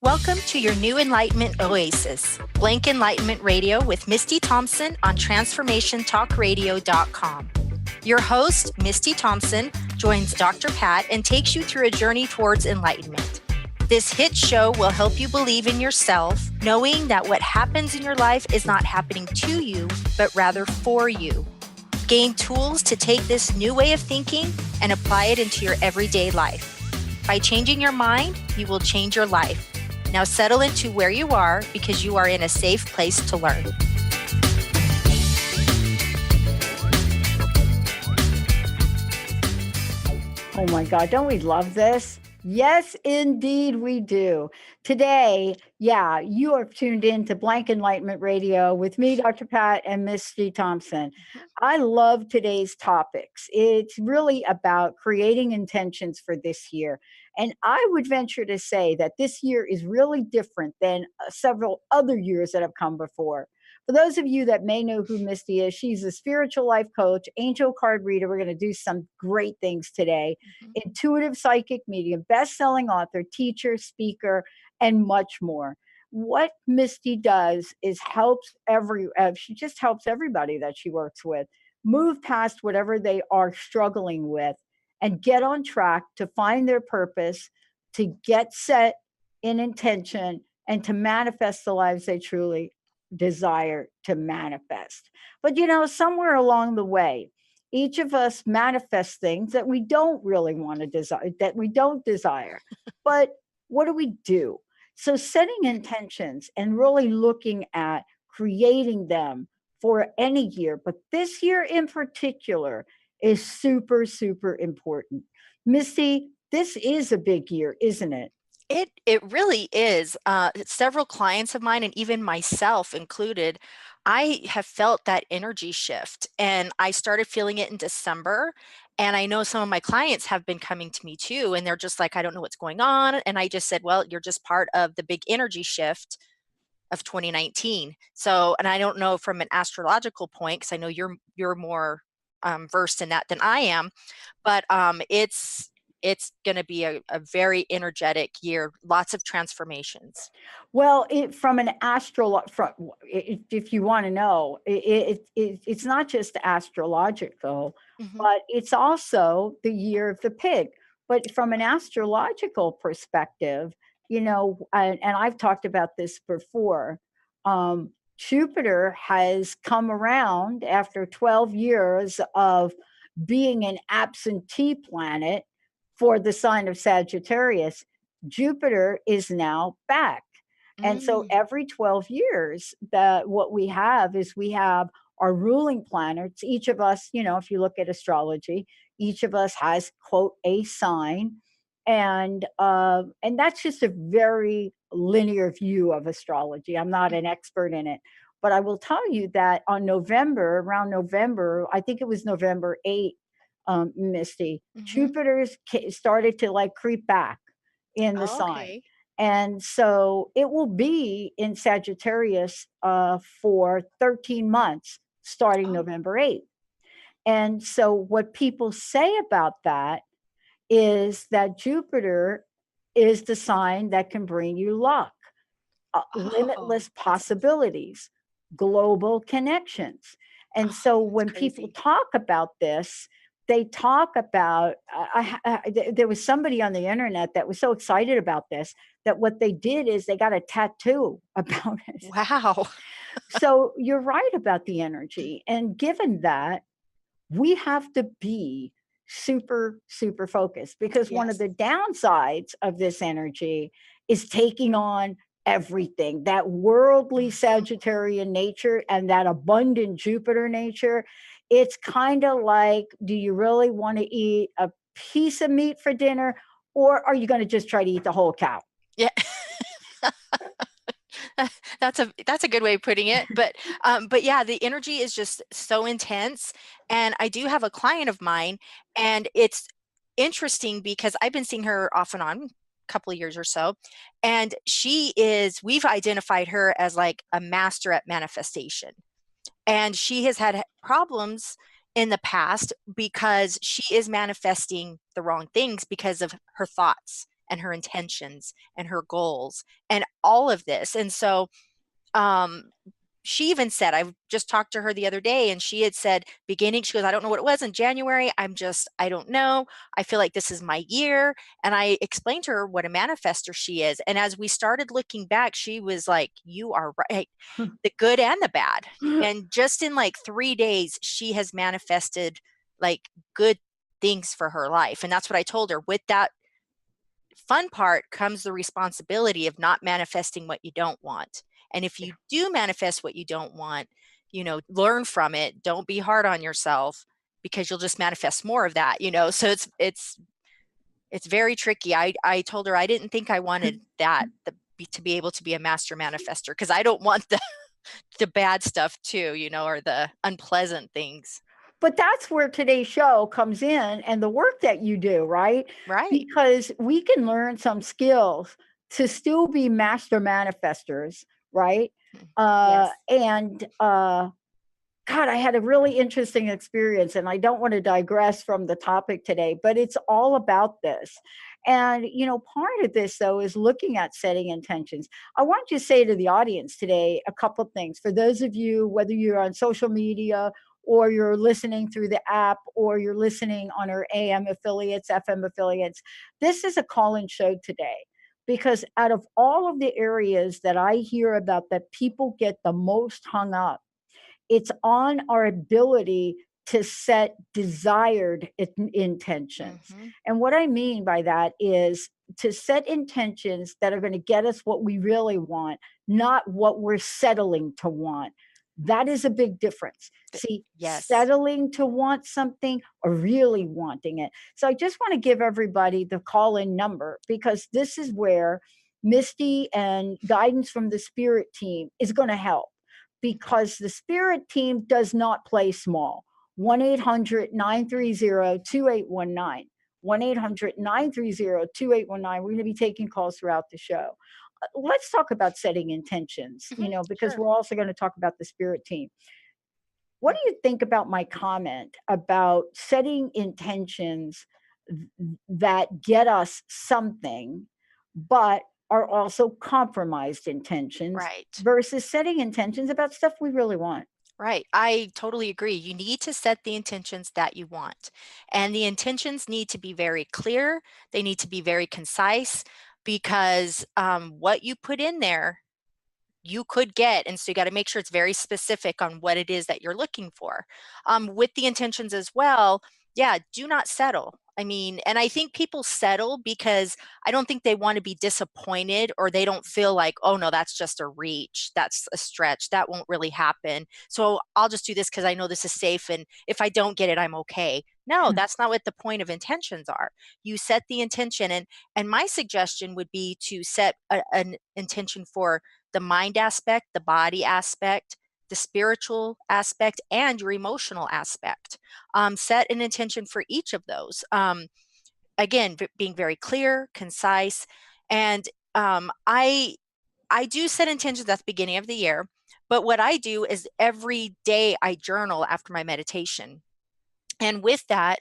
Welcome to your new Enlightenment Oasis, Blank Enlightenment Radio with Misty Thompson on TransformationTalkRadio.com. Your host, Misty Thompson, joins Dr. Pat and takes you through a journey towards enlightenment. This hit show will help you believe in yourself, knowing that what happens in your life is not happening to you, but rather for you. Gain tools to take this new way of thinking and apply it into your everyday life. By changing your mind, you will change your life. Now settle into where you are because you are in a safe place to learn. Oh my God, don't we love this? Yes, indeed we do. Today, you are tuned in to Blank Enlightenment Radio with me, Dr. Pat, and Misty Thompson. I love today's topics. It's really about creating intentions for this year. And I would venture to say that this year is really different than several other years that have come before. For those of you that may know who Misty is, she's a spiritual life coach, angel card reader. We're going to do some great things today. Intuitive psychic medium, best-selling author, teacher, speaker, and much more. What Misty does is she just helps everybody that she works with move past whatever they are struggling with and get on track to find their purpose, to get set in intention, and to manifest the lives they truly desire to manifest. But somewhere along the way, each of us manifests things that we don't really want to desire, that we don't desire. But what do we do? So setting intentions and really looking at creating them for any year, but this year in particular is super, super important. Misty, this is a big year, isn't it? It really is. Several clients of mine, and even myself included, I have felt that energy shift, and I started feeling it in December. And I know some of my clients have been coming to me too, and they're just like, I don't know what's going on. And I just said, well, you're just part of the big energy shift of 2019. So, and I don't know from an astrological point, because I know you're more versed in that than I am, but it's going to be a very energetic year, lots of transformations. Well, from an if you want to know, it's not just astrological, Mm-hmm. but it's also the year of the pig. But from an astrological perspective, and I've talked about this before, Jupiter has come around after 12 years of being an absentee planet for the sign of Sagittarius. Jupiter is now back. And so every 12 years, what we have is we have our ruling planets. Each of us, if you look at astrology, each of us has, quote, a sign. And that's just a very linear view of astrology. I'm not an expert in it. But I will tell you that around November, I think it was November 8th, Misty, Jupiter's started to like creep back in the sign. Okay. And so it will be in Sagittarius for 13 months, starting November 8th. And so what people say about that is that Jupiter is the sign that can bring you luck, limitless possibilities, global connections. And so when people talk about this, they talk about, there was somebody on the internet that was so excited about this, that what they did is they got a tattoo about it. Wow. So you're right about the energy. And given that, we have to be super, super focused, because one of the downsides of this energy is taking on everything. That worldly Sagittarian nature and that abundant Jupiter nature. It's kind of like, do you really want to eat a piece of meat for dinner, or are you going to just try to eat the whole cow? Yeah. That's a good way of putting it. But yeah, the energy is just so intense. And I do have a client of mine, and it's interesting because I've been seeing her off and on a couple of years or so. And we've identified her as like a master at manifestation. And she has had problems in the past because she is manifesting the wrong things because of her thoughts and her intentions and her goals and all of this. And so um she even said, I just talked to her the other day and she had said beginning, she goes, I don't know what it was in January. I don't know. I feel like this is my year. And I explained to her what a manifester she is. And as we started looking back, she was like, you are right, the good and the bad. And just in like 3 days, she has manifested like good things for her life. And that's what I told her. With that fun part comes the responsibility of not manifesting what you don't want. And if you do manifest what you don't want, learn from it. Don't be hard on yourself because you'll just manifest more of that, So it's very tricky. I told her I didn't think I wanted to be able to be a master manifester because I don't want the bad stuff too, or the unpleasant things. But that's where today's show comes in and the work that you do, right? Right. Because we can learn some skills to still be master manifestors, right? Yes. God, I had a really interesting experience, and I don't want to digress from the topic today, but it's all about this. And, part of this, though, is looking at setting intentions. I want to say to the audience today a couple of things. For those of you, whether you're on social media or you're listening through the app or you're listening on our AM affiliates, FM affiliates, this is a call in show today. Because out of all of the areas that I hear about that people get the most hung up, it's on our ability to set desired intentions. Hmm. And what I mean by that is to set intentions that are going to get us what we really want, not what we're settling to want. That is a big difference. See, Yes. settling to want something or really wanting it. So I just want to give everybody the call in number because this is where Misty and guidance from the spirit team is going to help because the spirit team does not play small. 1-800-930-2819. 1-800-930-2819. We're going to be taking calls throughout the show. Let's talk about setting intentions, Hmm. because Sure. we're also going to talk about the spirit team. What do you think about my comment about setting intentions that get us something, but are also compromised intentions Right. versus setting intentions about stuff we really want? Right. I totally agree. You need to set the intentions that you want. And the intentions need to be very clear. They need to be very concise because what you put in there, you could get. And so you got to make sure it's very specific on what it is that you're looking for. With the intentions as well, yeah, do not settle. I mean, and I think people settle because I don't think they want to be disappointed or they don't feel like, oh no, that's just a reach. That's a stretch. That won't really happen. So I'll just do this because I know this is safe. And if I don't get it, I'm okay. No, that's not what the point of intentions are. You set the intention. And my suggestion would be to set an intention for the mind aspect, the body aspect, the spiritual aspect, and your emotional aspect. Set an intention for each of those. Again, being very clear, concise, and I do set intentions at the beginning of the year. But what I do is every day I journal after my meditation, and with that,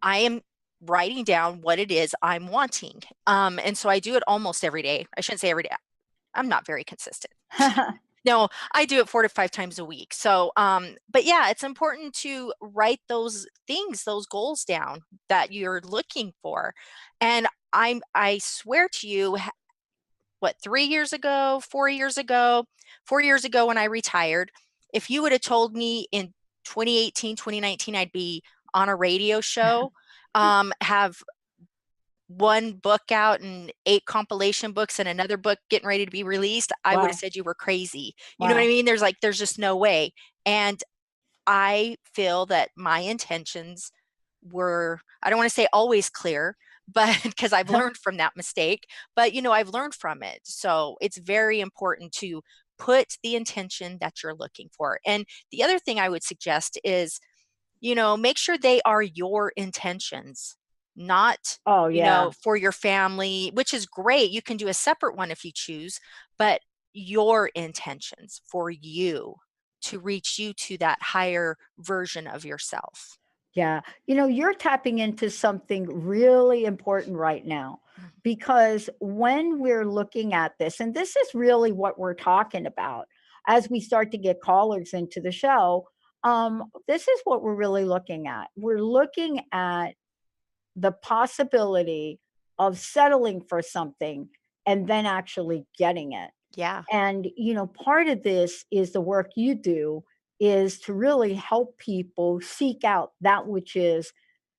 I am writing down what it is I'm wanting. And so I do it almost every day. I shouldn't say every day. I'm not very consistent. No, I do it 4 to 5 times a week. So, but yeah, it's important to write those things, those goals down that you're looking for. And I swear to you, what, 3 years ago, 4 years ago, 4 years ago when I retired, if you would have told me in 2018, 2019, I'd be on a radio show, have one book out and 8 compilation books and another book getting ready to be released, I would have Wow. said you were crazy. You know what I Wow. mean? There's just no way. And I feel that my intentions were, I don't want to say always clear, but because I've learned from that mistake, but I've learned from it. So it's very important to put the intention that you're looking for. And the other thing I would suggest is make sure they are your intentions, not, Oh, yeah. for your family, which is great. You can do a separate one if you choose, but your intentions for you to reach you to that higher version of yourself. Yeah. You're tapping into something really important right now. Mhm. because when we're looking at this, and this is really what we're talking about as we start to get callers into the show, this is what we're really looking at. We're looking at the possibility of settling for something and then actually getting it. Yeah. And, part of this is the work you do is to really help people seek out that which is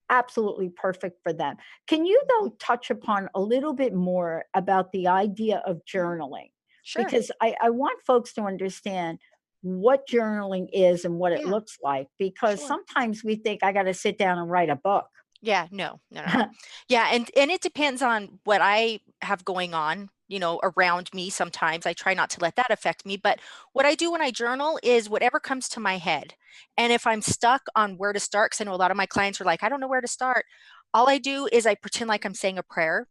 absolutely perfect for them. Can you, Mhm. though, touch upon a little bit more about the idea of Mhm. journaling? Sure. Because I want folks to understand what journaling is and what it Yeah. looks like, because Sure. sometimes we think I got to sit down and write a book. Yeah, no, no, no. Yeah, and it depends on what I have going on, around me sometimes. I try not to let that affect me, but what I do when I journal is whatever comes to my head. And if I'm stuck on where to start, because I know a lot of my clients are like, I don't know where to start. All I do is I pretend like I'm saying a prayer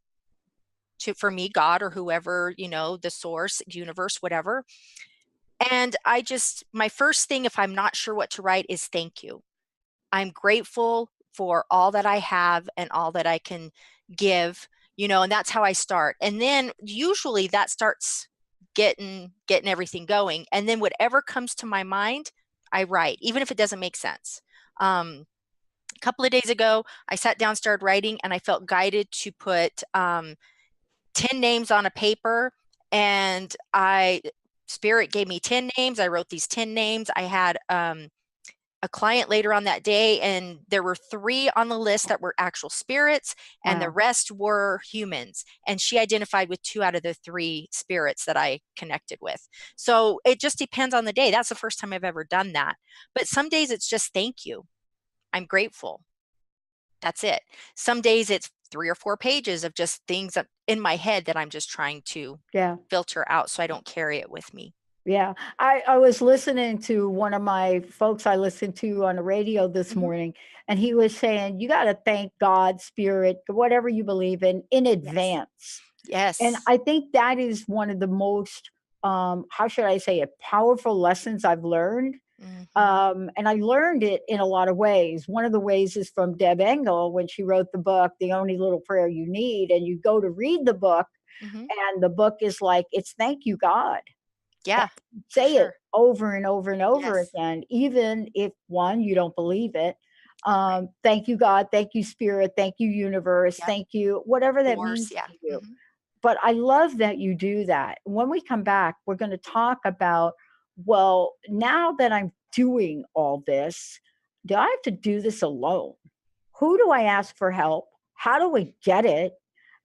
to for me, God or whoever, the source, universe, whatever. And my first thing, if I'm not sure what to write, is thank you. I'm grateful for all that I have and all that I can give, and that's how I start. And then usually that starts getting everything going. And then whatever comes to my mind, I write, even if it doesn't make sense. A couple of days ago, I sat down, started writing, and I felt guided to put 10 names on a paper. And Spirit gave me 10 names. I wrote these 10 names. I had a client later on that day, and there were 3 on the list that were actual spirits, and the Wow. rest were humans. And she identified with 2 out of the 3 spirits that I connected with. So it just depends on the day. That's the first time I've ever done that. But some days it's just thank you. I'm grateful. That's it. Some days it's 3 or 4 pages of just things in my head that I'm just trying to Yeah. filter out so I don't carry it with me. Yeah. I was listening to one of my folks I listened to on the radio this Mhm. morning, and he was saying, you got to thank God, spirit, whatever you believe in Yes. advance. And Yes. I think that is one of the most, how should I say it, powerful lessons I've learned. Mhm. And I learned it in a lot of ways. One of the ways is from Deb Engel when she wrote the book, The Only Little Prayer You Need. And you go to read the book, Mhm. and the book is like, it's thank you, God. And Yeah, for say it sure. over and over and over Yes. again, even if one, you don't believe it. Right. Thank you, God. Thank you, Spirit. Thank you, Universe. Yep. Thank you, whatever that Force, means yeah. to you. Mhm. But I love that you do that. When we come back, we're going to talk about, well, now that I'm doing all this, do I have to do this alone? Who do I ask for help? How do I get it?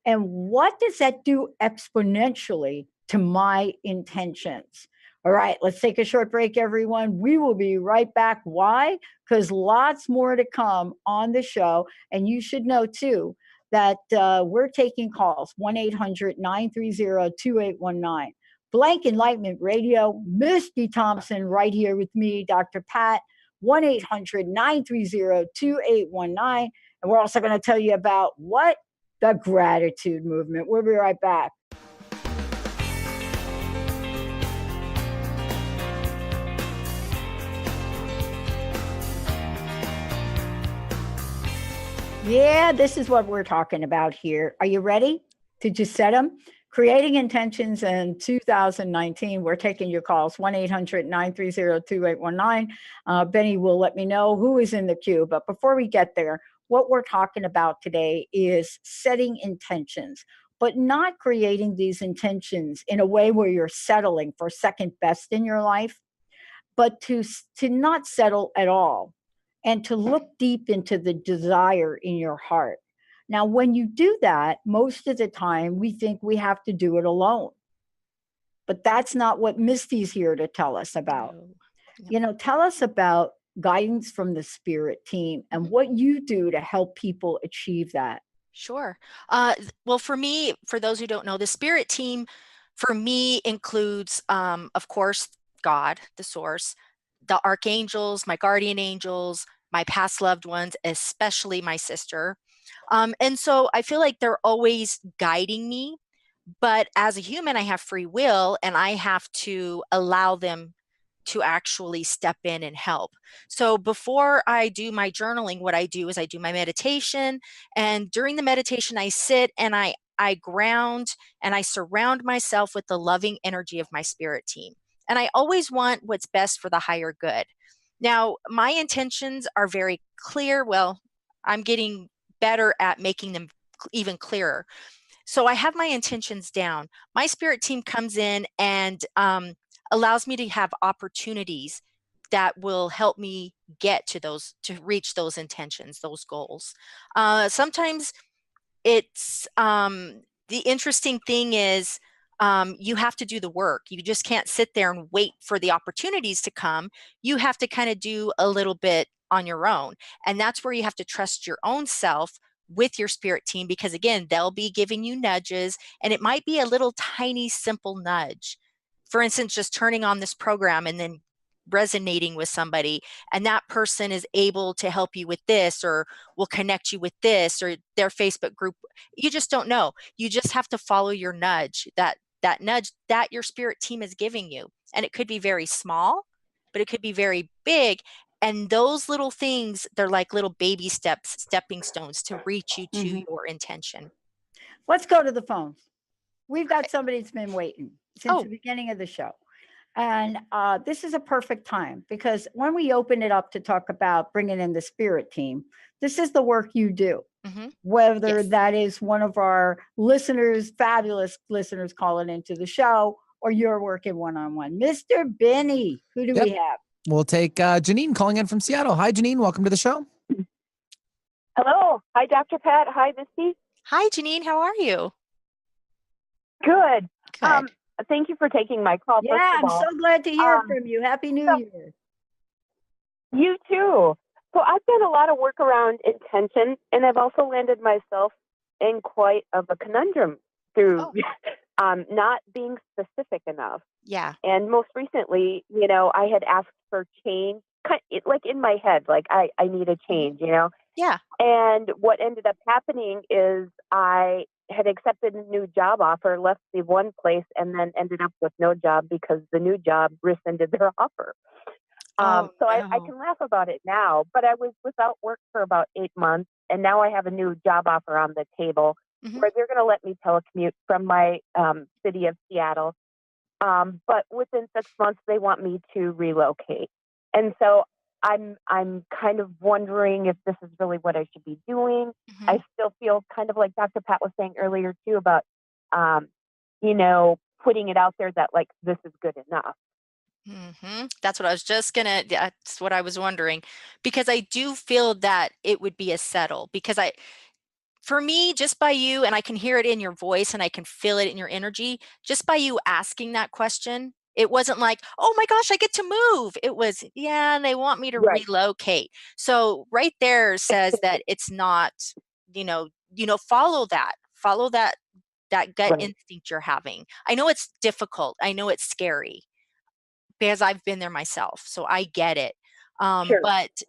And what does that do exponentially to my intentions? All right, let's take a short break, everyone. We will be right back. Why? Because lots more to come on the show. And you should know, too, that we're taking calls 1-800-930-2819. Blank Enlightenment Radio, Misty Thompson, right here with me, Dr. Pat, 1-800-930-2819. And we're also going to tell you about what? The gratitude movement. We'll be right back. Yeah, this is what we're talking about here. Are you ready? Did you set them? Creating intentions in 2019. We're taking your calls 1-800-930-2819. Benny will let me know who is in the queue. But before we get there, what we're talking about today is setting intentions, but not creating these intentions in a way where you're settling for second best in your life, but to not settle at all and to look deep into the desire in your heart. Now, when you do that, most of the time we think we have to do it alone, but that's not what Misty's here to tell us about. No. No. Tell us about guidance from the spirit team and Mhm. what you do to help people achieve that. Sure. Well, for me, for those who don't know, the spirit team for me includes, of course, God, the source, the archangels, my guardian angels, my past loved ones, especially my sister. And so I feel like they're always guiding me. But as a human, I have free will and I have to allow them to actually step in and help. So before I do my journaling, what I do is I do my meditation. And during the meditation, I sit and I ground and I surround myself with the loving energy of my spirit team. And I always want what's best for the higher good. Now, my intentions are very clear. Well, I'm getting better at making them even clearer. So I have my intentions down. My spirit team comes in and allows me to have opportunities that will help me get to those, to reach those intentions, those goals. Sometimes it's the interesting thing is you have to do the work. You just can't sit there and wait for the opportunities to come. You have to kind of do a little bit on your own. And that's where you have to trust your own self with your spirit team, because again, they'll be giving you nudges, and it might be a little tiny, simple nudge. For instance, just turning on this program and then resonating with somebody, and that person is able to help you with this, or will connect you with this, or their Facebook group. You just don't know. You just have to follow your nudge, that nudge that your spirit team is giving you. And it could be very small, but it could be very big. And those little things, they're like little baby steps, stepping stones to reach you to your intention. Let's go to the phones. We've Okay. got somebody that's been waiting since Oh, the beginning of the show. And this is a perfect time, because when we open it up to talk about bringing in the spirit team, this is the work you do. Whether yes. that is one of our listeners, fabulous listeners calling into the show, or you're working one-on-one. Mr. Benny, who do Yep. we have? We'll take Janine calling in from Seattle. Hi, Janine. Welcome to the show. Hello. Hi, Dr. Pat. Hi, Misty. Hi, Janine. How are you? Good. Good. Thank you for taking my call. Yeah, first I'm of all. so glad to hear from you. Happy New Year. You too. So I've done a lot of work around intention, and I've also landed myself in quite of a conundrum through not being specific enough. Yeah. And most recently, I had asked for change, like in my head, like I need a change, Yeah. And what ended up happening is I had accepted a new job offer, left the one place, and then ended up with no job because the new job rescinded their offer. Oh, So I no. can laugh about it now, but I was without work for about 8 months, and now I have a new job offer on the table where they're going to let me telecommute from my city of Seattle. But within 6 months, they want me to relocate. And so I'm kind of wondering if this is really what I should be doing. I still feel kind of like Dr. Pat was saying earlier too about, putting it out there that like this is good enough. That's what I was just gonna, that's what I was wondering, because I do feel that it would be a settle, because for me, just by you, and I can hear it in your voice and I can feel it in your energy, just by you asking that question, it wasn't like, oh my gosh, I get to move. It was, yeah, and they want me to Right. relocate. So right there says that it's not, follow that gut Right. instinct you're having. I know it's difficult. I know it's scary, because I've been there myself, so I get it. Sure. But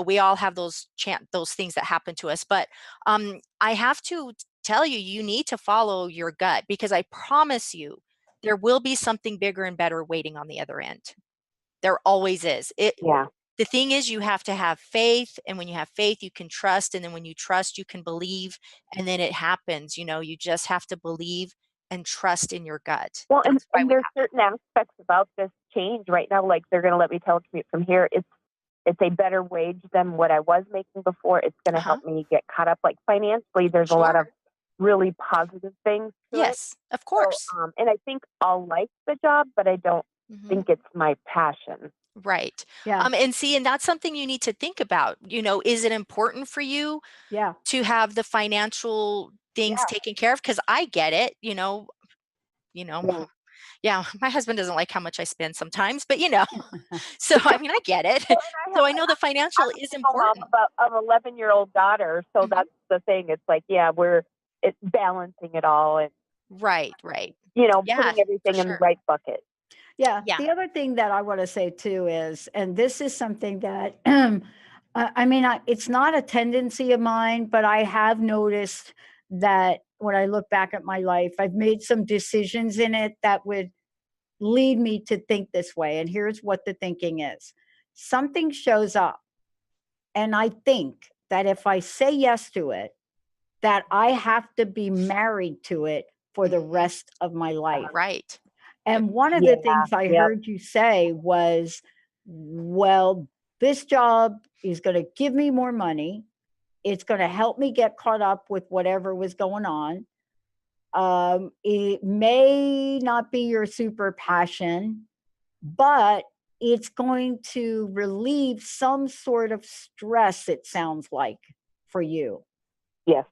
we all have those things that happen to us. But I have to tell you, you need to follow your gut, because I promise you, there will be something bigger and better waiting on the other end. There always is. Yeah. The thing is, you have to have faith, and when you have faith, you can trust, and then when you trust, you can believe, and then it happens. You just have to believe and trust in your gut. Well, and, That's why and we there's certain aspects about this change right now, like they're going to let me telecommute from here. It's a better wage than what I was making before. It's going to have. help me get caught up. Like financially, there's a lot of Sure. really positive things to it. Yes, of So, course. and I think I'll like the job, but I don't Mhm. think it's my passion. Right. Yeah. And that's something you need to think about. Is it important for you Yeah. to have the financial things Yeah. taken care of? Because I get it, Yeah. yeah, my husband doesn't like how much I spend sometimes, but so I mean, I get it. Well, and So I know the financial I'm a is single mom important. of an 11-year-old daughter, so Mhm. that's the thing. It's like, yeah, it's balancing it all and Right, right. Yeah, putting for everything in the sure. right bucket. Yeah. Yeah. The other thing that I want to say too is, and this is something that, it's not a tendency of mine, but I have noticed that when I look back at my life, I've made some decisions in it that would lead me to think this way. And here's what the thinking is: something shows up, and I think that if I say yes to it, that I have to be married to it for the rest of my life. Right. And one of Yeah, the things I yep. heard you say was, well, this job is going to give me more money. It's going to help me get caught up with whatever was going on. It may not be your super passion, but it's going to relieve some sort of stress, it sounds like, for you. Yes,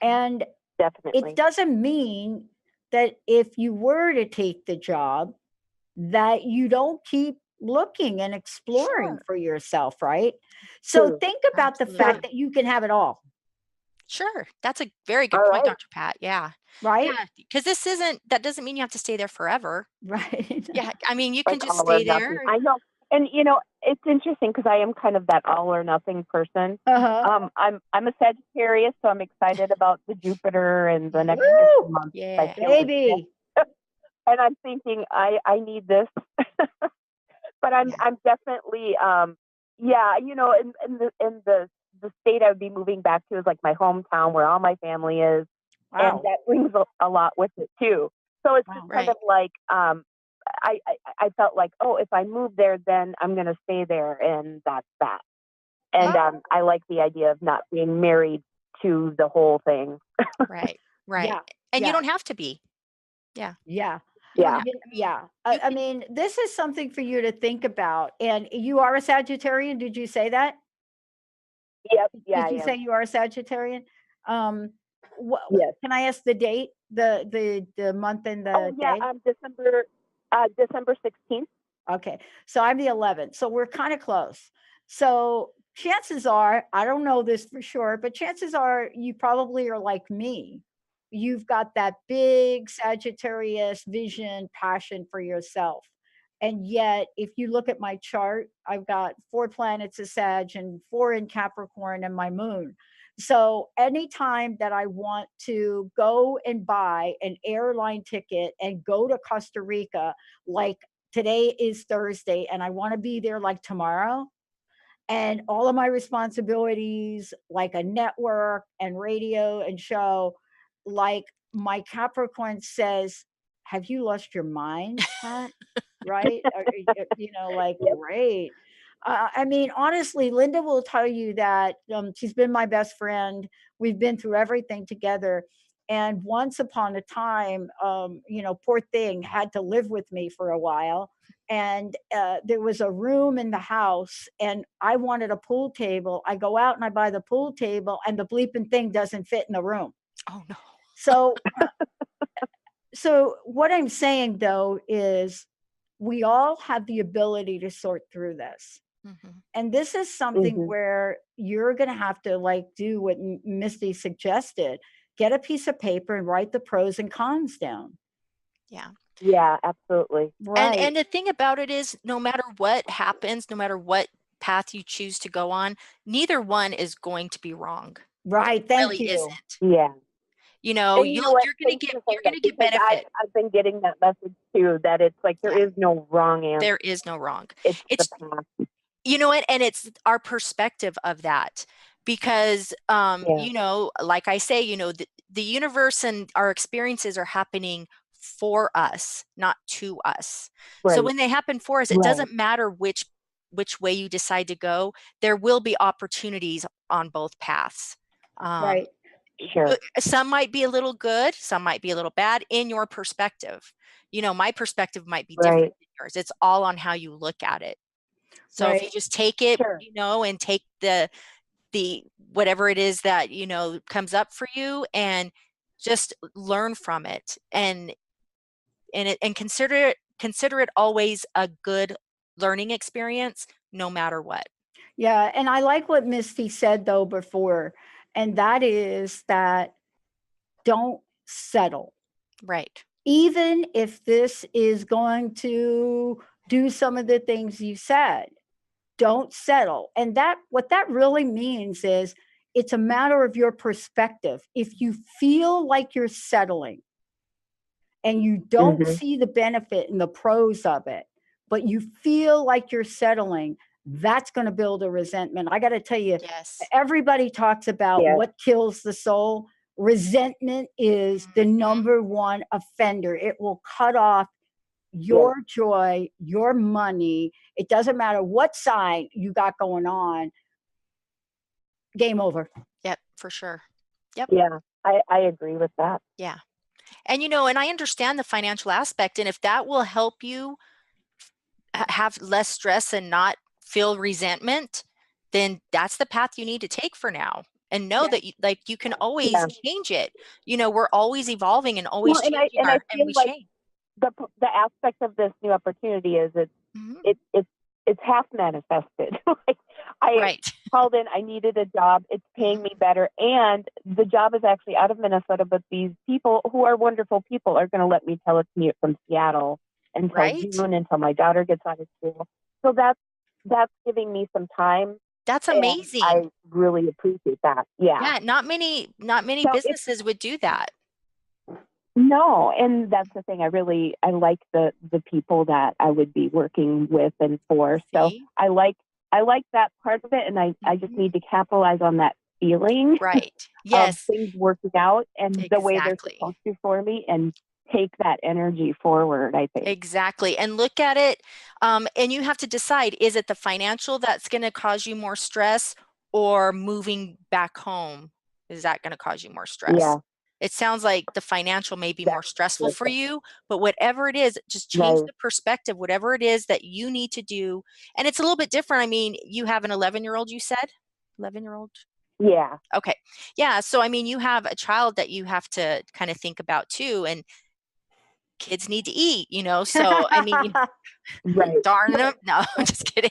And definitely. it doesn't mean that if you were to take the job, that you don't keep looking and exploring Sure. for yourself, right? So True. think about the Absolutely. fact that you can have it all, Sure. That's a very good All point, right. Dr. Pat. Yeah. right? Yeah. Because that doesn't mean you have to stay there forever. Right. Yeah. I mean, you can Like just all or stay nothing. there. I know. And it's interesting because I am kind of that all or nothing person. Uh-huh. I'm a Sagittarius, so I'm excited about the Jupiter and the next Woo! 6 months. I Yeah. feel like, Baby. and I'm thinking I need this, but I'm definitely yeah, in the state I would be moving back to is like my hometown where all my family is, and Wow. that brings a lot with it too. So it's just Wow. kind Right. of like I felt like, oh, if I move there, then I'm going to stay there, and that's that. And Wow. I like the idea of not being married to the whole thing. Right. Right. Yeah. And you Yeah. don't have to be. Yeah. Yeah. You don't Yeah. have, I mean, Yeah. you I can, mean, this is something for you to think about. And you are a Sagittarian. Did you say that? Yep. Yeah, Did I you am. say you are a Sagittarian? Um, what, Yes. can I ask the date, the month and Oh, the yeah. day? December 16th. Okay. So I'm the 11th. So we're kind of close. So chances are, I don't know this for sure, but chances are you probably are like me. You've got that big Sagittarius vision, passion for yourself. And yet, if you look at my chart, I've got 4 planets of Sag and 4 in Capricorn and my moon. So anytime that I want to go and buy an airline ticket and go to Costa Rica, like today is Thursday and I want to be there like tomorrow, and all of my responsibilities, like a network and radio and show, like my Capricorn says, have you lost your mind, Pat? Right? Like, Yep. great. I mean, honestly, Linda will tell you that she's been my best friend. We've been through everything together. And once upon a time, poor thing had to live with me for a while, and there was a room in the house and I wanted a pool table. I go out and I buy the pool table and the bleeping thing doesn't fit in the room. oh no. So what I'm saying though is we all have the ability to sort through this. Mhm. And this is something Hmm. where you're going to have to like do what Misty suggested. Get a piece of paper and write the pros and cons down. Yeah. Yeah, absolutely. Right. And the thing about it is, no matter what happens, no matter what path you choose to go on, neither one is going to be wrong. Right. It Thank really you. isn't. Yeah. And you know what? You're gonna Thanks get for saying that because I've benefit. I've been getting that message too. That it's like there Yeah, is no wrong answer. there is no wrong. It's the It's path. You know what? And it's our perspective of that. Because Yeah. like I say, the universe and our experiences are happening for us, not to us. So Right. when they happen for us, it Right. doesn't matter which way you decide to go. There will be opportunities on both paths. Um, Right. Sure. some might be a little good, some might be a little bad in your perspective. My perspective might be different Right. than yours. It's all on how you look at it. So if you Right. just take it, Sure. and take the whatever it is that, comes up for you, and just learn from it, and consider it always a good learning experience, no matter what. Yeah, and I like what Misty said though before, and that is that don't settle. Right. Even if this is going to do some of the things you said, don't settle. And that what that really means is it's a matter of your perspective. If you feel like you're settling and you don't Hmm. see the benefit and the pros of it, but you feel like you're settling, that's going to build a resentment. I got to tell you, Yes. everybody talks about what kills the soul. Resentment is the number one offender. It will cut off your joy, your money. It doesn't matter what side you got going on. Game over. Yep, for sure. Yep. Yeah, I agree with that. Yeah. And, you know, and I understand the financial aspect. And if that will help you have less stress and not feel resentment, then that's the path you need to take for now. And know that you can always change it. You know, we're always evolving and always changing I and feel we like change. the aspect of this new opportunity is it's half manifested. Like I called in, I needed a job, it's paying me better, and the job is actually out of Minnesota, but these people who are wonderful people are going to let me telecommute from Seattle until June, until my daughter gets out of school. So that's giving me some time. That's amazing. I really appreciate that. Yeah, not many So businesses would do that. No, and that's the thing. I like the people that I would be working with and for. So I like that part of it, and I just need to capitalize on that feeling of things working out and the way they're supposed to for me, and take that energy forward, I think. Exactly. And look at it. And you have to decide, is it the financial that's going to cause you more stress, or moving back home? Is that going to cause you more stress? Yeah. It sounds like the financial may be more stressful for you, but whatever it is, just change the perspective, whatever it is that you need to do. And it's a little bit different. I mean, you have an 11-year-old, you said? 11-year-old? Yeah. Okay. Yeah. So, I mean, you have a child that you have to kind of think about too. And kids need to eat, you know? So, I mean, darn them. No, I'm just kidding.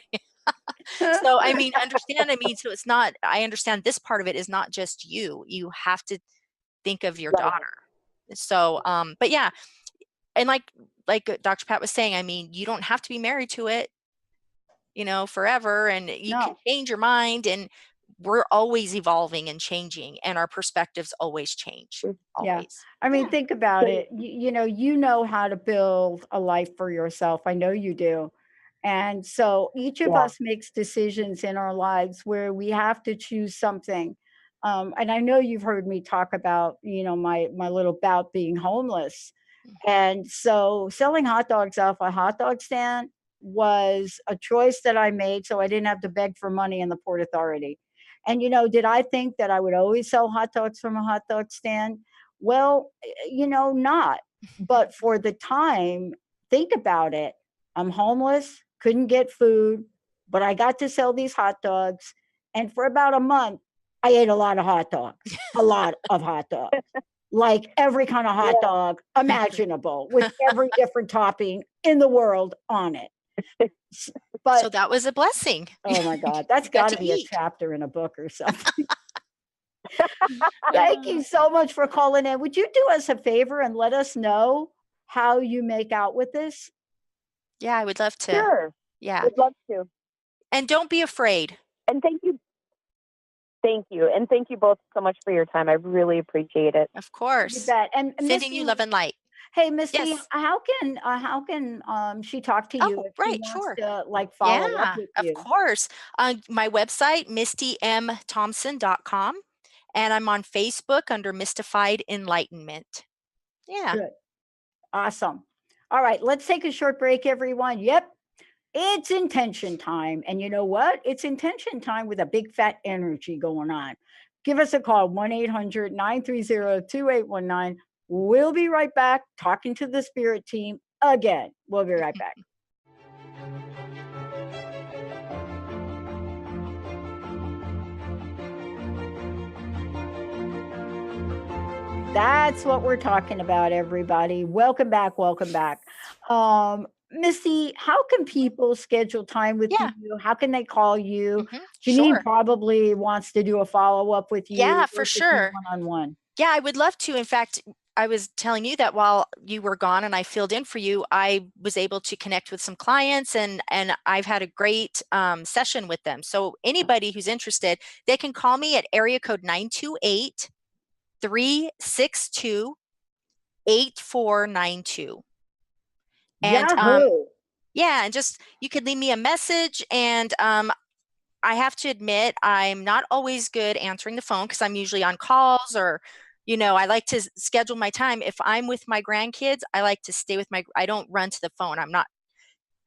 So, I mean, understand, so it's not, I understand this part of it is not just you. You have to think of your daughter. So, but yeah. And like Dr. Pat was saying, I mean, you don't have to be married to it, you know, forever, and you can change your mind, and we're always evolving and changing, and our perspectives always change. Always. Yeah. I mean, think about it. You know how to build a life for yourself. I know you do. And so each of us makes decisions in our lives where we have to choose something. And I know you've heard me talk about, you know, my little bout being homeless. And so selling hot dogs off a hot dog stand was a choice that I made so I didn't have to beg for money in the Port Authority. And, you know, did I think that I would always sell hot dogs from a hot dog stand? Well, you know, not. But for the time, think about it. I'm homeless, couldn't get food, but I got to sell these hot dogs. And for about a month, I ate a lot of hot dogs, a lot of hot dogs, like every kind of hot dog imaginable with every different topping in the world on it. But so that was a blessing. Oh my God, that's got to be a chapter in a book or something. Thank you so much for calling in. Would you do us a favor and let us know how you make out with this? Yeah, I would love to. Sure. Yeah. I'd love to. And don't be afraid. And thank you. Thank you. And thank you both so much for your time. I really appreciate it. Of course. You bet. And sending Misty, you love and light. Hey, Misty, how can she talk to you if she wants to like follow up with you? Of course. My website, mistymthompson.com, and I'm on Facebook under Mystified Enlightenment. Yeah. Good. Awesome. All right, let's take a short break, everyone. Yep. It's intention time. And you know what? It's intention time with a big fat energy going on. Give us a call, 1-800-930-2819. We'll be right back talking to the spirit team again. We'll be right back. That's what we're talking about, everybody. Welcome back. Welcome back. Misty, how can people schedule time with you? How can they call you? Janine probably wants to do a follow-up with you. Yeah, for sure. One-on-one. Yeah, I would love to. In fact, I was telling you that while you were gone and I filled in for you, I was able to connect with some clients, and I've had a great session with them. So anybody who's interested, they can call me at area code 928-362-8492. And Yahoo! Yeah, and just you could leave me a message, and I have to admit I'm not always good answering the phone because I'm usually on calls, or I like to schedule my time. If I'm with my grandkids, I like to stay with I don't run to the phone.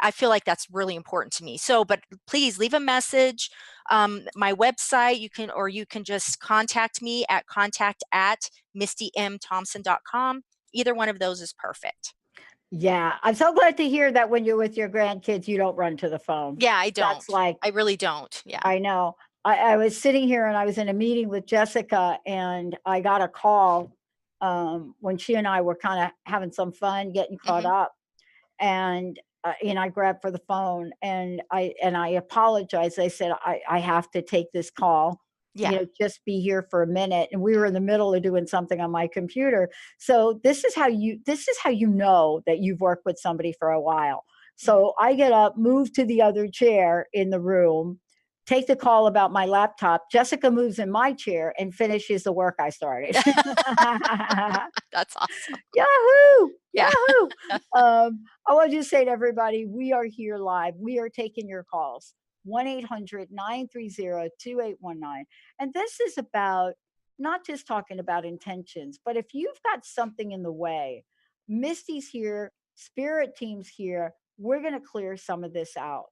I feel like that's really important to me. So, but please leave a message. My website, you can just contact me at contact@mistymthompson.com. Either one of those is perfect. Yeah, I'm so glad to hear that when you're with your grandkids, you don't run to the phone. Yeah, I don't. That's like, I really don't. Yeah. I know. I was sitting here and I was in a meeting with Jessica, and I got a call when she and I were kind of having some fun, getting caught Hmm. up, and I grabbed for the phone, and I apologized. I said, I have to take this call. Yeah. Just be here for a minute. And we were in the middle of doing something on my computer. So this is how you know that you've worked with somebody for a while. Mhm. So I get up, move to the other chair in the room, take the call about my laptop. Jessica moves in my chair and finishes the work I started. That's awesome. Yahoo! Yeah. Yahoo! I want to just say to everybody, we are here live. We are taking your calls. 1-800-930-2819. And this is about not just talking about intentions, but if you've got something in the way, Misty's here, spirit team's here. We're going to clear some of this out.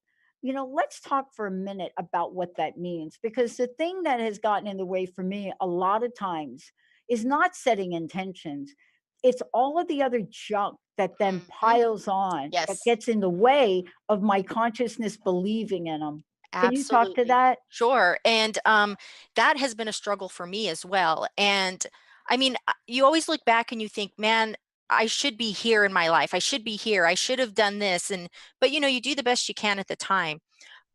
Let's talk for a minute about what that means, because the thing that has gotten in the way for me a lot of times is not setting intentions. It's all of the other junk that then Mhm. piles on that Yes, gets in the way of my consciousness believing in them. Can you talk to absolutely. that? Sure. And that has been a struggle for me as well. And I mean, you always look back and you think, man, I should be here in my life. I should be here. I should have done this. But you do the best you can at the time.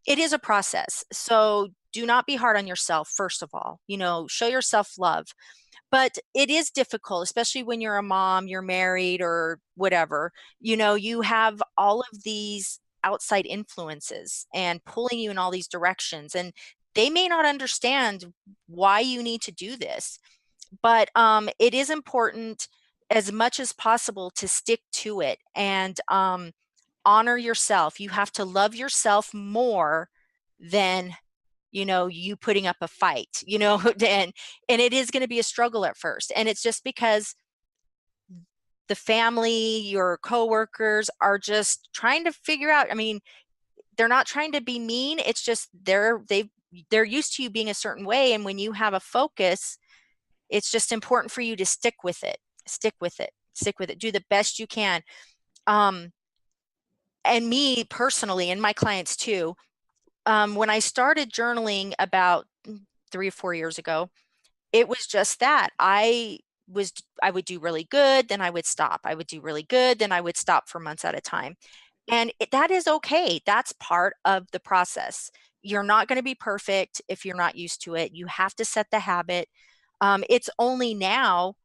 It is a process. So do not be hard on yourself, first of all. Show yourself love. But it is difficult, especially when you're a mom, you're married, or whatever. You have all of these outside influences and pulling you in all these directions, and they may not understand why you need to do this. But it is important as much as possible to stick to it, and honor yourself. You have to love yourself more than you putting up a fight, and it is going to be a struggle at first. And it's just because the family, your coworkers are just trying to figure out. I mean, they're not trying to be mean. It's just they're used to you being a certain way. And when you have a focus, it's just important for you to stick with it, stick with it, stick with it, do the best you can. Um, and me personally, and my clients too, when I started journaling about 3 or 4 years ago, it was just that. I would do really good, then I would stop. I would do really good, then I would stop for months at a time. And that is okay. That's part of the process. You're not going to be perfect if you're not used to it. You have to set the habit. It's only now,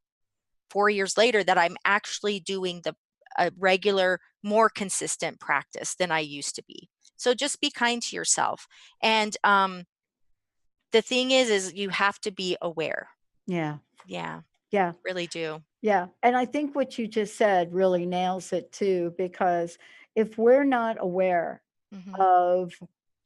4 years later, that I'm actually doing the a regular, more consistent practice than I used to be. So just be kind to yourself. And the thing is you have to be aware. Yeah. Yeah, Yeah. really do. Yeah. And I think what you just said really nails it too, because if we're not aware Hmm. of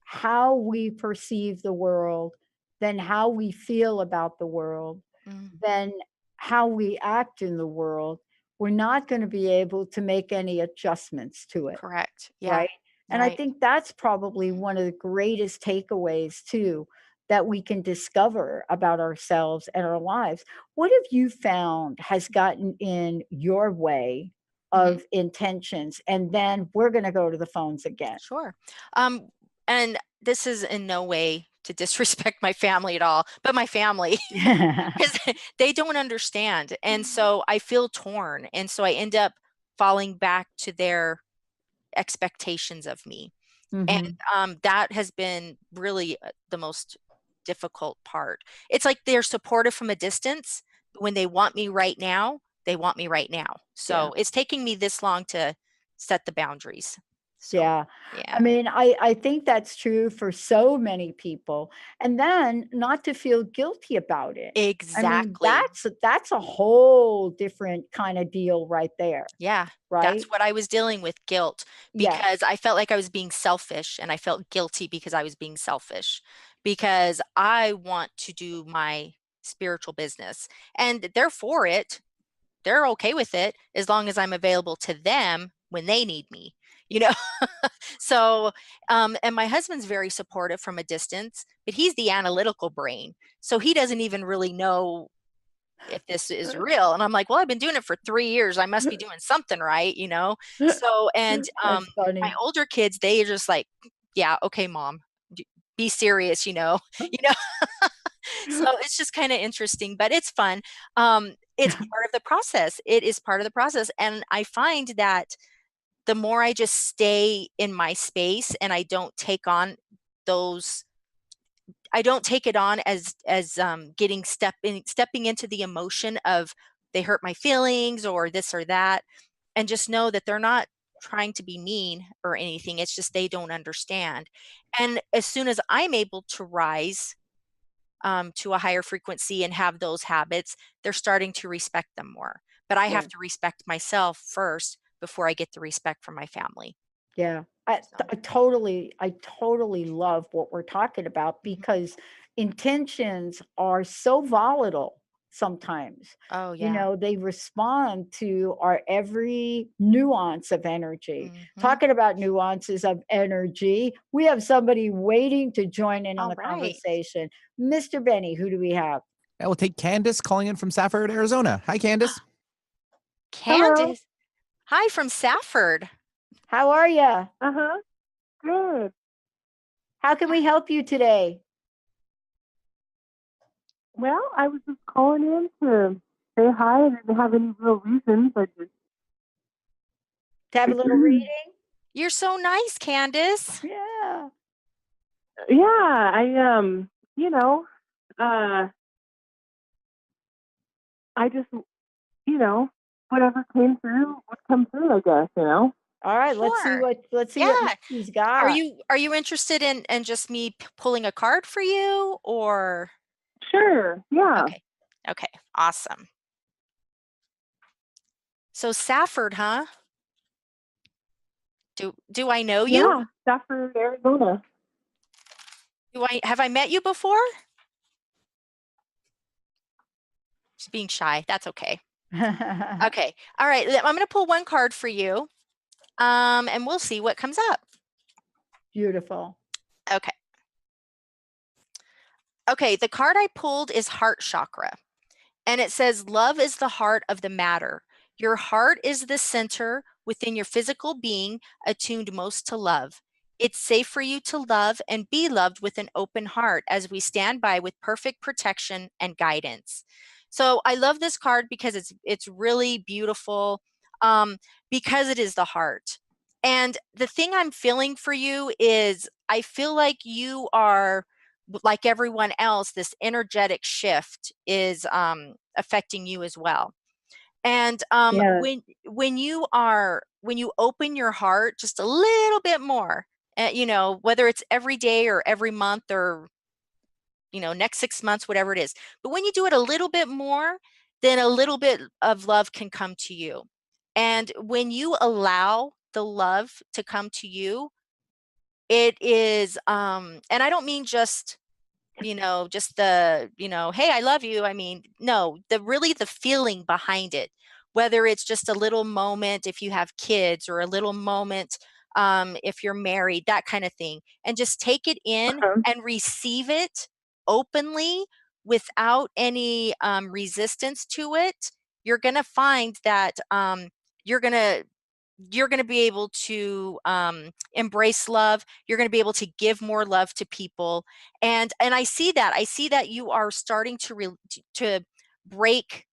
how we perceive the world, then how we feel about the world, Mm, then how we act in the world, we're not going to be able to make any adjustments to it. correct. Yeah, Right. And I right. think that's probably one of the greatest takeaways too that we can discover about ourselves and our lives. What have you found has gotten in your way Hmm. of intentions? And then we're going to go to the phones again. Sure. Um, and this is in no way to disrespect my family at all, but my family, because they don't understand. And so I feel torn. And so I end up falling back to their expectations of me. And Hmm. that has been really the most difficult part. It's like they're supportive from a distance, but when they want me right now, they want me right now. Yeah. So it's taking me this long to set the boundaries. So, Yeah. yeah. I mean, I think that's true for so many people. And then not to feel guilty about it. I mean, Exactly. that's a whole different kind of deal right there, Yeah. right? That's what I was dealing with, guilt, Yeah. because I felt like I was being selfish, and I felt guilty because I was being selfish, because I want to do my spiritual business, and they're for it. They're okay with it as long as I'm available to them when they need me, you know? So, and my husband's very supportive from a distance, but he's the analytical brain. So he doesn't even really know if this is real. And I'm like, well, I've been doing it for 3 years. I must be doing something right, you know? So, and That's my funny. older kids, they are just like, yeah, okay, mom, be serious, you know? You know? So it's just kind of interesting, but it's fun. It's part of the process. It is part of the process. And I find that the more I just stay in my space and I don't take on those, I don't take it on as stepping into the emotion of they hurt my feelings or this or that, and just know that they're not trying to be mean or anything. It's just they don't understand. And as soon as I'm able to rise to a higher frequency and have those habits, they're starting to respect them more. But I Yeah. have to respect myself first before I get the respect from my family. Yeah. So, I totally love what we're talking about mhm. because intentions are so volatile sometimes. Oh You yeah. know, they respond to our every nuance of energy. Hmm. Talking about nuances of energy, we have somebody waiting to join in on All the right. conversation. Mr. Benny, who do we have? I will take Candace calling in from Safford, Arizona. Hi, Candace. Hello. Candace. Hi from Safford. How are you? Uh-huh. Good. How can we help you today? Well, I was just calling in to say hi. I didn't have any real reason, but just To have a little reading? You're so nice, Candace. Yeah. yeah, you know, uh I just, you know, whatever came through would come through, I guess, you know. All right, Sure. let's see what Yeah. Misty's Are got. you interested in just me pulling a card for you, or Sure. Yeah. okay. Okay. Awesome. So Safford, huh? Do I know you? Yeah. Stafford, Arizona. Do I have I met you before? Just being shy. That's okay. Okay. All right. I'm going to pull one card for you. And we'll see what comes up. Beautiful. Okay. Okay, the card I pulled is heart chakra. And it says, love is the heart of the matter. Your heart is the center within your physical being attuned most to love. It's safe for you to love and be loved with an open heart as we stand by with perfect protection and guidance. So I love this card because it's really beautiful, because it is the heart. And the thing I'm feeling for you is I feel like you are like everyone else, this energetic shift is affecting you as well. And Yeah. when you open your heart just a little bit more, you know, whether it's every day or every month or next 6 months, whatever it is, but when you do it a little bit more, then a little bit of love can come to you. And when you allow the love to come to you, it is and I don't mean just just the, hey, I love you. I mean, no, the feeling behind it, whether it's just a little moment if you have kids or a little moment if you're married, that kind of thing. And just take it in Uh-huh. and receive it openly without any resistance to it. You're going to find that you're going to you're going to be able to embrace love. You're going to be able to give more love to people, and I see that you are starting to break.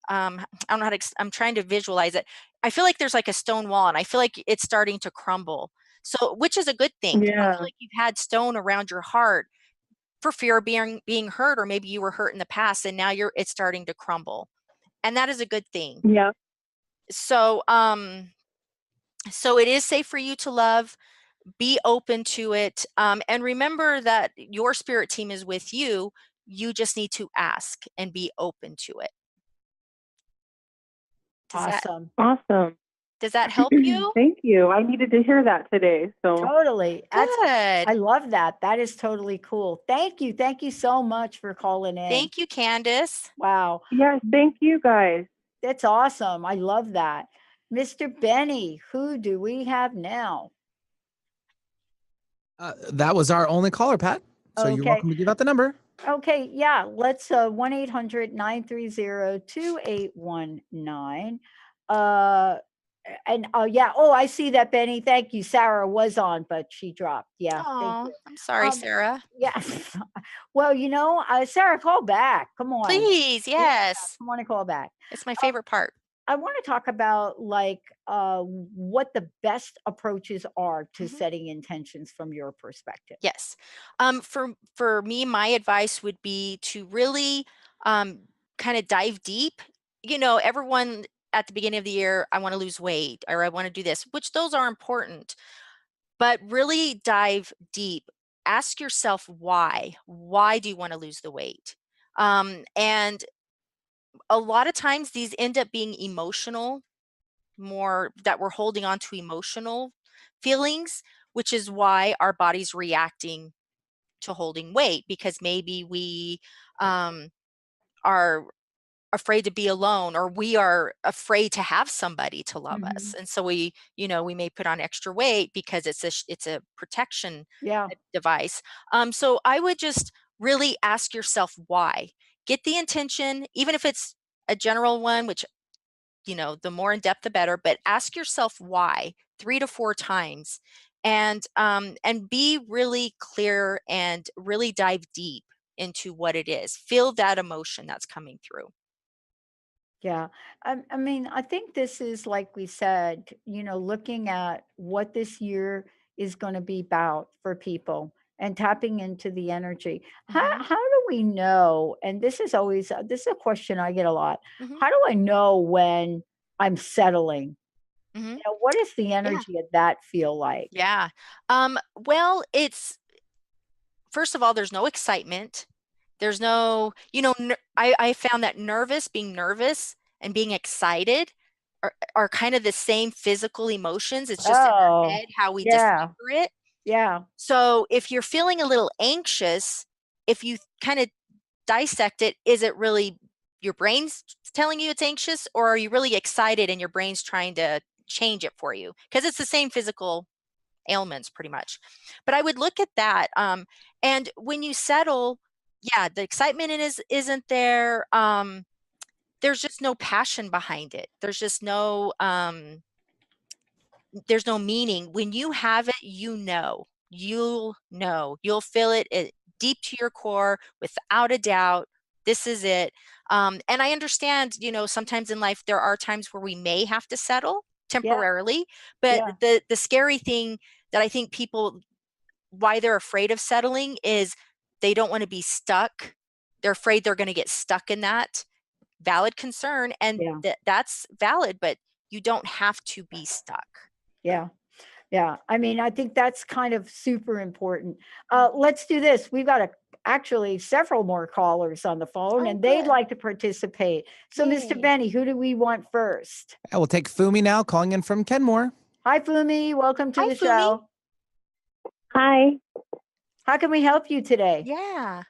I don't know how to. I'm trying to visualize it. I feel like there's like a stone wall, and I feel like it's starting to crumble. So, which is a good thing. I feel Yeah. like you've had stone around your heart for fear of being hurt, or maybe you were hurt in the past, and now it's starting to crumble, and that is a good thing. Yeah. So, So it is safe for you to love. Be open to it. And remember that your spirit team is with you. You just need to ask and be open to it. Awesome. Awesome. Does that help you? Thank you. I needed to hear that today. So Totally. I Good. love that. That is totally cool. Thank you. Thank you so much for calling in. Thank you, Candace. Wow. yes, thank you guys. That's awesome. I love that. Mr. Benny, who do we have now? That was our only caller, Pat. So you're Okay. welcome to give out the number. Okay, yeah, let's 1-800-930-2819. Yeah, oh, I see that, Benny. Thank you. Sarah was on, but she dropped. Yeah, thank Oh, you. I'm sorry, Sarah. Yeah. Well, Sarah, call back. Come on. Please, Yeah, yes. I want to call back. It's my favorite part. I want to talk about what the best approaches are to Mhm. setting intentions from your perspective. Yes. For me, my advice would be to really kind of dive deep. Everyone at the beginning of the year, I want to lose weight or I want to do this, which those are important, but really dive deep. Ask yourself why. Why do you want to lose the weight? And a lot of times these end up being emotional, more that we're holding on to emotional feelings, which is why our body's reacting to holding weight, because maybe we are afraid to be alone, or we are afraid to have somebody to love us, and so we may put on extra weight because it's a protection Yeah. device. So I would just really ask yourself why. Get the intention, even if it's a general one, which the more in depth the better, but ask yourself why 3 to 4 times, and be really clear and really dive deep into what it is. Feel that emotion that's coming through. Yeah. I mean, I think this is like we said, looking at what this year is going to be about for people and tapping into the energy. Mhm. How do we know? And this is always this is a question I get a lot. Mhm. How do I know when I'm settling? Mhm. What does the Yeah. energy of that feel like? Yeah. Well, it's first of all, there's no excitement. There's no, I found that being nervous and being excited are kind of the same physical emotions. It's just in our Oh, head how we yeah. decipher it. Yeah. So if you're feeling a little anxious, if you kind of dissect it, is it really your brain's telling you it's anxious, or are you really excited and your brain's trying to change it for you? Because it's the same physical ailments pretty much. But I would look at that. And when you settle, yeah, the excitement isn't there. There's just no passion behind it. There's no meaning. When you have it, you'll feel it deep to your core without a doubt. This is it. And I understand, sometimes in life there are times where we may have to settle Yeah. temporarily, but Yeah. the scary thing that I think people, why they're afraid of settling, is they don't want to be stuck. They're afraid they're going to get stuck in that. Valid concern, and Yeah. that's valid, but you don't have to be stuck. Yeah. Yeah. I mean, I think that's kind of super important. Let's do this. We've got actually several more callers on the phone, Oh, and they'd good. like to participate. So, Mr. Yay. Benny, who do we want first? I will take Fumi now, calling in from Kenmore. Hi, Fumi. Welcome to Hi, the Fumi. show. Hi. How can we help you today? Yeah.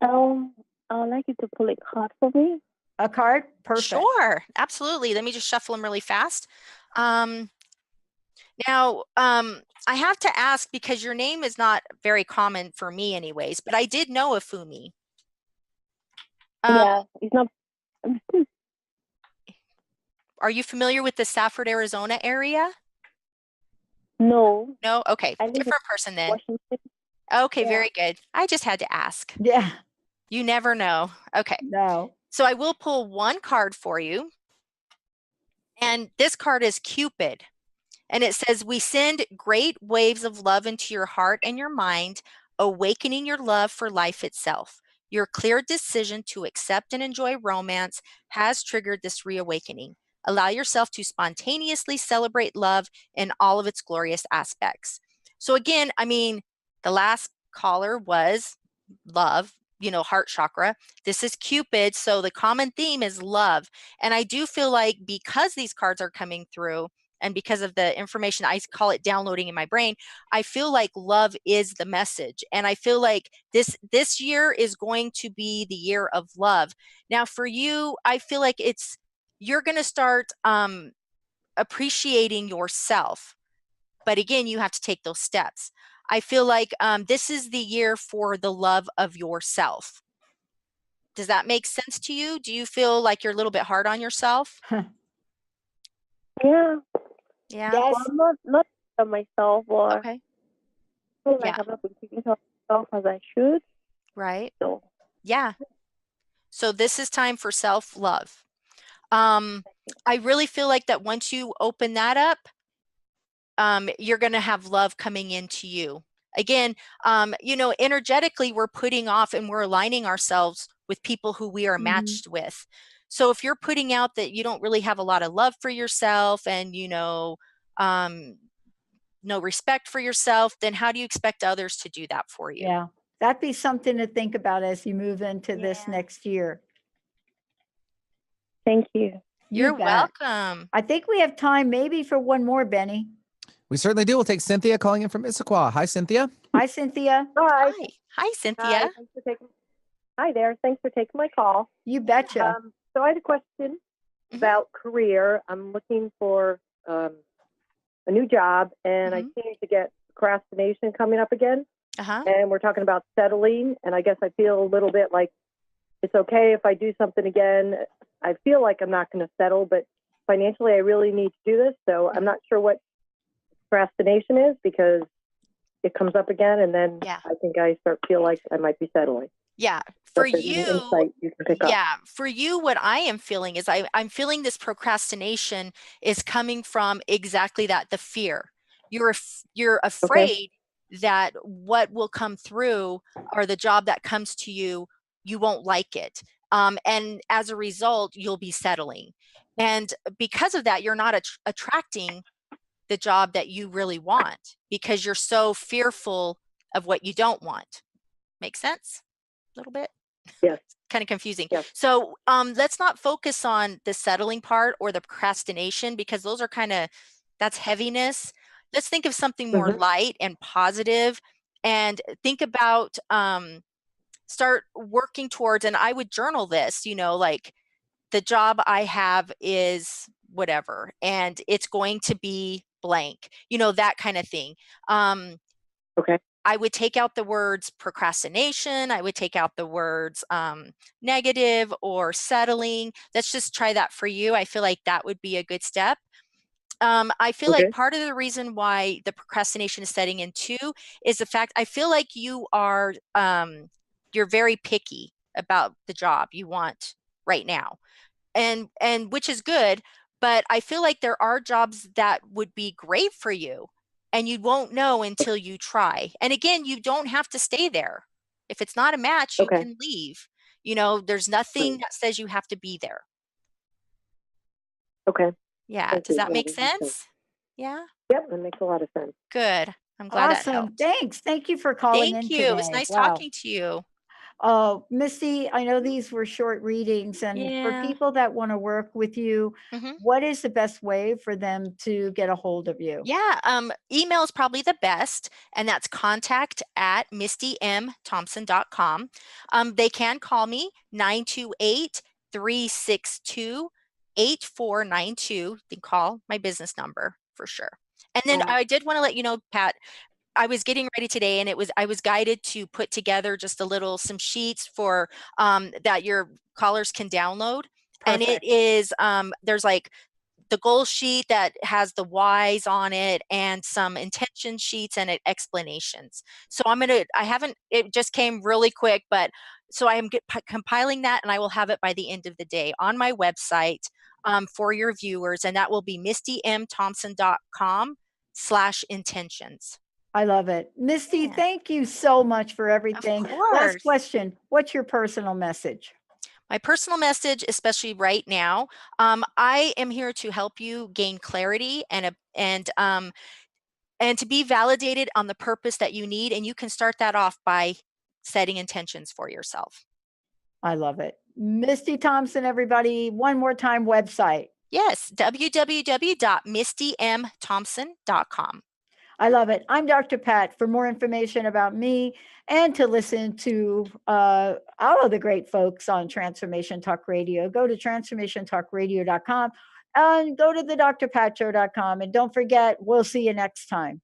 I would like you to pull a card for me. A card? Perfect. Sure. Absolutely. Let me just shuffle them really fast. Now, I have to ask, because your name is not very common for me anyways, but I did know a Fumi. Yeah, it's not. Are you familiar with the Safford, Arizona area? No, No? Okay. I live in Different person then. Washington. Okay, Yeah. very good. I just had to ask. Yeah. You never know. Okay. No. So I will pull one card for you. And this card is Cupid. And it says, we send great waves of love into your heart and your mind, awakening your love for life itself. Your clear decision to accept and enjoy romance has triggered this reawakening. Allow yourself to spontaneously celebrate love in all of its glorious aspects. So again, I mean, the last caller was love, heart chakra. This is Cupid. So the common theme is love. And I do feel like because these cards are coming through and because of the information, I call it downloading in my brain, I feel like love is the message. And I feel like this year is going to be the year of love. Now for you, I feel like you're going to start appreciating yourself. But again, you have to take those steps. I feel like this is the year for the love of yourself. Does that make sense to you? Do you feel like you're a little bit hard on yourself? Yeah. Yeah. Yes. Well, not on myself, or Okay. I feel like Yeah. I'm not been taking care of myself as I should. Right. So Yeah. So this is time for self-love. I really feel like that once you open that up, you're going to have love coming into you. Again, energetically, we're putting off and we're aligning ourselves with people who we are matched with. So if you're putting out that you don't really have a lot of love for yourself and, no respect for yourself, then how do you expect others to do that for you? Yeah. That'd be something to think about as you move into this next year. thank you. You're bet. welcome. I think we have time maybe for one more, Benny. We certainly do. We'll take Cynthia calling in from Issaquah. Hi, Cynthia. Hi, Cynthia. Hi. Hi, Cynthia. Hi. Hi there. Thanks for taking my call. You betcha. So I had a question about career. I'm looking for a new job, and I seem to get procrastination coming up again. And we're talking about settling, and I guess I feel a little bit like it's okay if I do something again. I feel like I'm not going to settle, but financially I really need to do this. So I'm not sure what procrastination is because it comes up again, and then I think I feel like I might be settling. Yeah. For But there's an insight you can pick up. Yeah. For you, what I am feeling is I'm feeling this procrastination is coming from exactly that, the fear. You're afraid that what will come through or the job that comes to you, you won't like it. And as a result, you'll be settling. And because of that, you're not attracting the job that you really want because you're so fearful of what you don't want. Make sense? A little bit? Yes. Kind of confusing. Yes. So let's not focus on the settling part or the procrastination because those are that's heaviness. Let's think of something more light and positive and think about start working towards, and I would journal this, like the job I have is whatever, and it's going to be blank, that kind of thing. I would take out the words procrastination. I would take out the words negative or settling. Let's just try that for you. I feel like that would be a good step. I feel like part of the reason why the procrastination is setting in too is the fact I feel like you are you're very picky about the job you want right now, and which is good. But I feel like there are jobs that would be great for you. And you won't know until you try. And again, you don't have to stay there. If it's not a match, you can leave. There's nothing that says you have to be there. Yeah. Does that make sense? Yeah. Yep, that makes a lot of sense. Good. I'm glad that Awesome. helped. Thanks. Thank you for calling in Thank you. today. It was nice Wow. talking to you. Oh, Misty, I know these were short readings, and for Yeah. people that want to work with you, what is the best way for them to get a hold of you? Yeah. Email is probably the best, and that's contact@mistymthompson.com. They can call me 928-362-8492. You can call my business number for sure. And then I did want to let you know, Pat, I was getting ready today, and I was guided to put together just some sheets for that your callers can download. And it is there's like the goal sheet that has the whys on it and some intention sheets and explanations. So it just came really quick, but so I am compiling that, and I will have it by the end of the day on my website for your viewers, and that will be mistymthompson.com/intentions. I love it. Misty, thank you so much for everything. Of course. Last question. What's your personal message? My personal message, especially right now, I am here to help you gain clarity and to be validated on the purpose that you need. And you can start that off by setting intentions for yourself. I love it. Misty Thompson, everybody, one more time, website. Yes, www.mistymthompson.com. I love it. I'm Dr. Pat. For more information about me and to listen to all of the great folks on Transformation Talk Radio, go to transformationtalkradio.com and go to the drpatshow.com. And don't forget, we'll see you next time.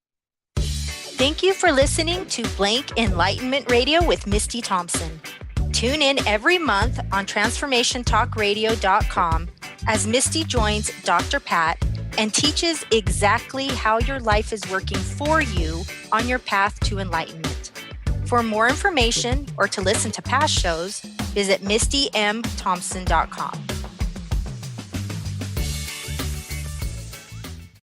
Thank you for listening to Blank Enlightenment Radio with Misty Thompson. Tune in every month on transformationtalkradio.com as Misty joins Dr. Pat and teaches exactly how your life is working for you on your path to enlightenment. For more information or to listen to past shows, visit mistymthompson.com.